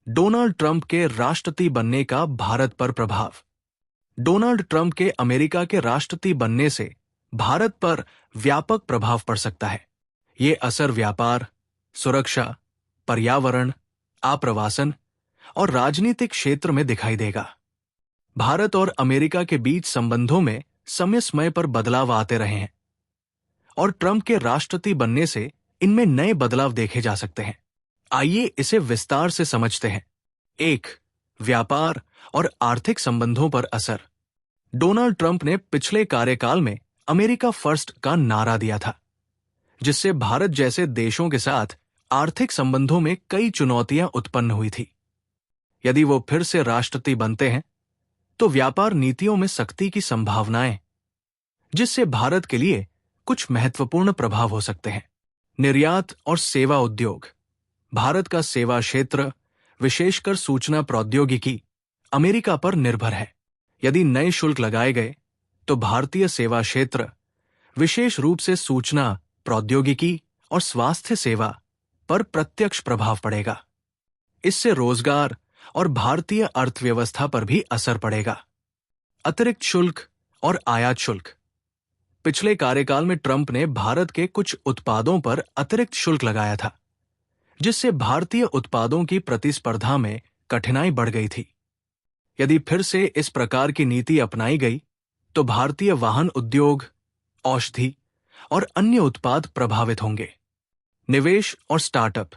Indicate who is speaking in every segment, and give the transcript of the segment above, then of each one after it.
Speaker 1: Donald Trump के राष्ट्रपति बनने का भारत पर प्रभाव। डोनाल्ड ट्रंप के अमेरिका के राष्ट्रपति बनने से भारत पर व्यापक प्रभाव पड़ सकता है। ये असर व्यापार, सुरक्षा, पर्यावरण, आप्रवासन और राजनीतिक क्षेत्र में दिखाई देगा। भारत और अमेरिका के बीच संबंधों में समय समय पर बदलाव आते रहे हैं और ट्रंप के राष्ट्रपति बनने से इनमें नए बदलाव देखे जा सकते हैं। आइए इसे विस्तार से समझते हैं। 1. व्यापार और आर्थिक संबंधों पर असर। डोनाल्ड ट्रंप ने पिछले कार्यकाल में अमेरिका फर्स्ट का नारा दिया था, जिससे भारत जैसे देशों के साथ आर्थिक संबंधों में कई चुनौतियां उत्पन्न हुई थी। यदि वो फिर से राष्ट्रपति बनते हैं तो व्यापार नीतियों में सख्ती की संभावनाएं, जिससे भारत के लिए कुछ महत्वपूर्ण प्रभाव हो सकते हैं। निर्यात और सेवा उद्योग। भारत का सेवा क्षेत्र, विशेषकर सूचना प्रौद्योगिकी, अमेरिका पर निर्भर है। यदि नए शुल्क लगाए गए तो भारतीय सेवा क्षेत्र, विशेष रूप से सूचना प्रौद्योगिकी और स्वास्थ्य सेवा पर प्रत्यक्ष प्रभाव पड़ेगा। इससे रोजगार और भारतीय अर्थव्यवस्था पर भी असर पड़ेगा। अतिरिक्त शुल्क और आयात शुल्क। पिछले कार्यकाल में ट्रंप ने भारत के कुछ उत्पादों पर अतिरिक्त शुल्क लगाया था, जिससे भारतीय उत्पादों की प्रतिस्पर्धा में कठिनाई बढ़ गई थी। यदि फिर से इस प्रकार की नीति अपनाई गई तो भारतीय वाहन उद्योग, औषधि और अन्य उत्पाद प्रभावित होंगे। निवेश और स्टार्टअप।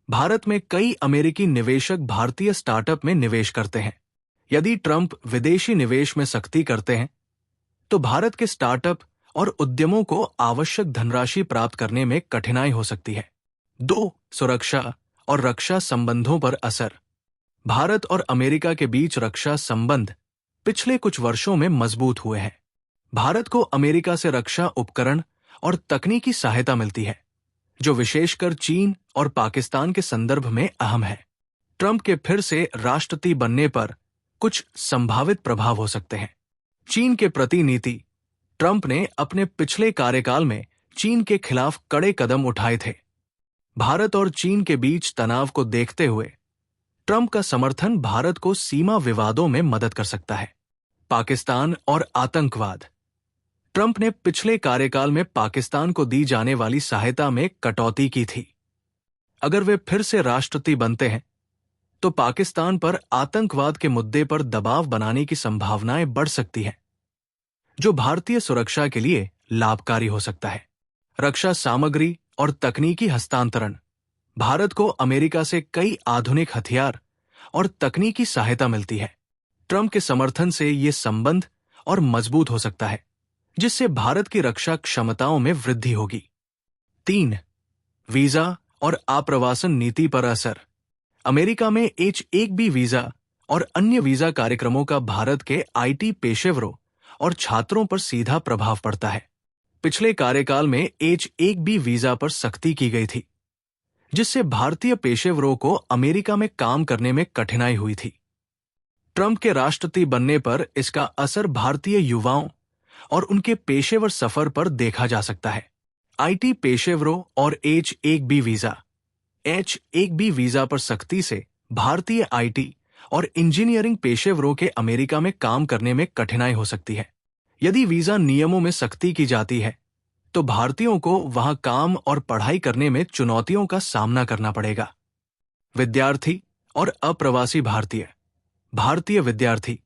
Speaker 1: भारत में कई अमेरिकी निवेशक भारतीय स्टार्टअप में निवेश करते हैं। यदि ट्रंप विदेशी निवेश में सख्ती करते हैं तो भारत के स्टार्टअप और उद्यमों को आवश्यक धनराशि प्राप्त करने में कठिनाई हो सकती है। 2. सुरक्षा और रक्षा संबंधों पर असर। भारत और अमेरिका के बीच रक्षा संबंध पिछले कुछ वर्षों में मजबूत हुए हैं। भारत को अमेरिका से रक्षा उपकरण और तकनीकी सहायता मिलती है, जो विशेषकर चीन और पाकिस्तान के संदर्भ में अहम है। ट्रंप के फिर से राष्ट्रपति बनने पर कुछ संभावित प्रभाव हो सकते हैं। चीन के प्रति नीति। ट्रंप ने अपने पिछले कार्यकाल में चीन के खिलाफ कड़े कदम उठाए थे। भारत और चीन के बीच तनाव को देखते हुए ट्रंप का समर्थन भारत को सीमा विवादों में मदद कर सकता है। पाकिस्तान और आतंकवाद। ट्रंप ने पिछले कार्यकाल में पाकिस्तान को दी जाने वाली सहायता में कटौती की थी। अगर वे फिर से राष्ट्रपति बनते हैं तो पाकिस्तान पर आतंकवाद के मुद्दे पर दबाव बनाने की संभावनाएं बढ़ सकती हैं, जो भारतीय सुरक्षा के लिए लाभकारी हो सकता है। रक्षा सामग्री और तकनीकी हस्तांतरण। भारत को अमेरिका से कई आधुनिक हथियार और तकनीकी सहायता मिलती है। ट्रंप के समर्थन से ये संबंध और मजबूत हो सकता है, जिससे भारत की रक्षा क्षमताओं में वृद्धि होगी। 3. वीजा और आप्रवासन नीति पर असर। अमेरिका में H-1B वीजा और अन्य वीजा कार्यक्रमों का भारत के IT पेशेवरों और छात्रों पर सीधा प्रभाव पड़ता है। पिछले कार्यकाल में H-1B वीजा पर सख्ती की गई थी, जिससे भारतीय पेशेवरों को अमेरिका में काम करने में कठिनाई हुई थी। ट्रंप के राष्ट्रपति बनने पर इसका असर भारतीय युवाओं और उनके पेशेवर सफर पर देखा जा सकता है। IT पेशेवरों और H-1B वीजा। H-1B वीजा पर सख्ती से भारतीय IT और इंजीनियरिंग पेशेवरों के अमेरिका में काम करने में कठिनाई हो सकती है। यदि वीजा नियमों में सख्ती की जाती है तो भारतीयों को वहां काम और पढ़ाई करने में चुनौतियों का सामना करना पड़ेगा। विद्यार्थी और अप्रवासी भारतीय। भारतीय विद्यार्थी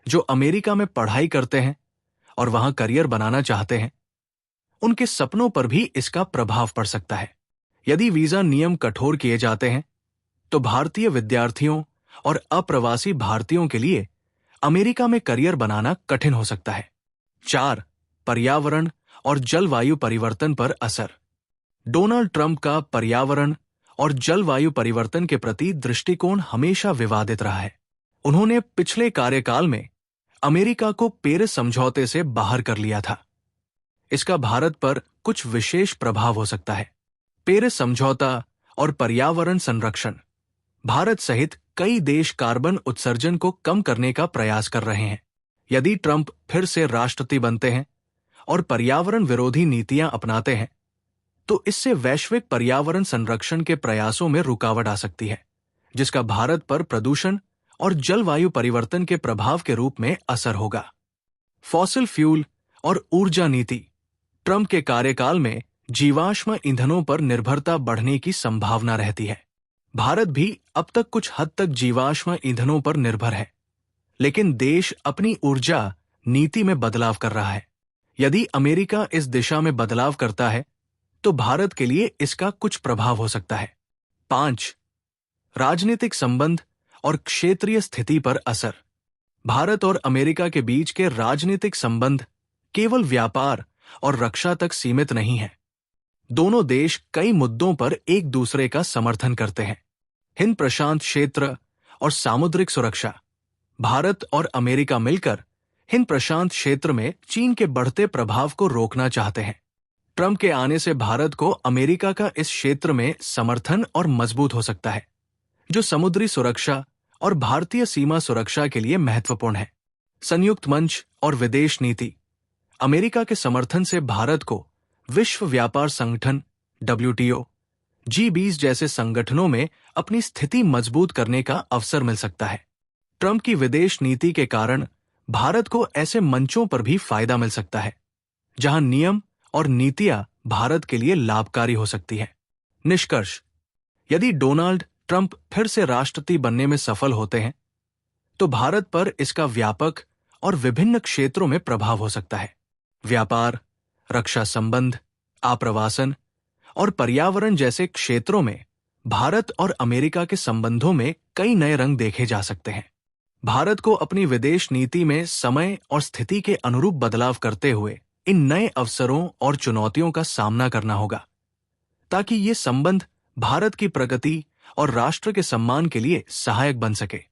Speaker 1: जो अमेरिका में पढ़ाई करते हैं और वहां करियर बनाना चाहते हैं, उनके सपनों पर भी इसका प्रभाव पड़ सकता है। यदि वीजा नियम कठोर किए जाते हैं तो भारतीय विद्यार्थियों और अप्रवासी भारतीयों के लिए अमेरिका में करियर बनाना कठिन हो सकता है। 4. पर्यावरण और जलवायु परिवर्तन पर असर। डोनाल्ड ट्रंप का पर्यावरण और जलवायु परिवर्तन के प्रति दृष्टिकोण हमेशा विवादित रहा है। उन्होंने पिछले कार्यकाल में अमेरिका को पेरिस समझौते से बाहर कर लिया था। इसका भारत पर कुछ विशेष प्रभाव हो सकता है। पेरिस समझौता और पर्यावरण संरक्षण। भारत सहित कई देश कार्बन उत्सर्जन को कम करने का प्रयास कर रहे हैं। यदि ट्रंप फिर से राष्ट्रपति बनते हैं और पर्यावरण विरोधी नीतियां अपनाते हैं तो इससे वैश्विक पर्यावरण संरक्षण के प्रयासों में रुकावट आ सकती है, जिसका भारत पर प्रदूषण और जलवायु परिवर्तन के प्रभाव के रूप में असर होगा। फॉसिल फ्यूल और ऊर्जा नीति। ट्रंप के कार्यकाल में जीवाश्म ईंधनों पर निर्भरता बढ़ने की संभावना रहती है। भारत भी अब तक कुछ हद तक जीवाश्म ईंधनों पर निर्भर है, लेकिन देश अपनी ऊर्जा नीति में बदलाव कर रहा है। यदि अमेरिका इस दिशा में बदलाव करता है तो भारत के लिए इसका कुछ प्रभाव हो सकता है। 5. राजनीतिक संबंध और क्षेत्रीय स्थिति पर असर। भारत और अमेरिका के बीच के राजनीतिक संबंध केवल व्यापार और रक्षा तक सीमित नहीं है। दोनों देश कई मुद्दों पर एक दूसरे का समर्थन करते हैं। हिंद प्रशांत क्षेत्र और सामुद्रिक सुरक्षा। भारत और अमेरिका मिलकर हिंद प्रशांत क्षेत्र में चीन के बढ़ते प्रभाव को रोकना चाहते हैं। ट्रंप के आने से भारत को अमेरिका का इस क्षेत्र में समर्थन और मजबूत हो सकता है, जो समुद्री सुरक्षा और भारतीय सीमा सुरक्षा के लिए महत्वपूर्ण है। संयुक्त मंच और विदेश नीति। अमेरिका के समर्थन से भारत को विश्व व्यापार संगठन WTO, G20 जैसे संगठनों में अपनी स्थिति मजबूत करने का अवसर मिल सकता है। ट्रंप की विदेश नीति के कारण भारत को ऐसे मंचों पर भी फायदा मिल सकता है जहां नियम और नीतियां भारत के लिए लाभकारी हो सकती है। निष्कर्ष: यदि डोनाल्ड ट्रंप फिर से राष्ट्रपति बनने में सफल होते हैं तो भारत पर इसका व्यापक और विभिन्न क्षेत्रों में प्रभाव हो सकता है। व्यापार, रक्षा संबंध, आप्रवासन और पर्यावरण जैसे क्षेत्रों में भारत और अमेरिका के संबंधों में कई नए रंग देखे जा सकते हैं। भारत को अपनी विदेश नीति में समय और स्थिति के अनुरूप बदलाव करते हुए इन नए अवसरों और चुनौतियों का सामना करना होगा, ताकि ये संबंध भारत की प्रगति और राष्ट्र के सम्मान के लिए सहायक बन सके।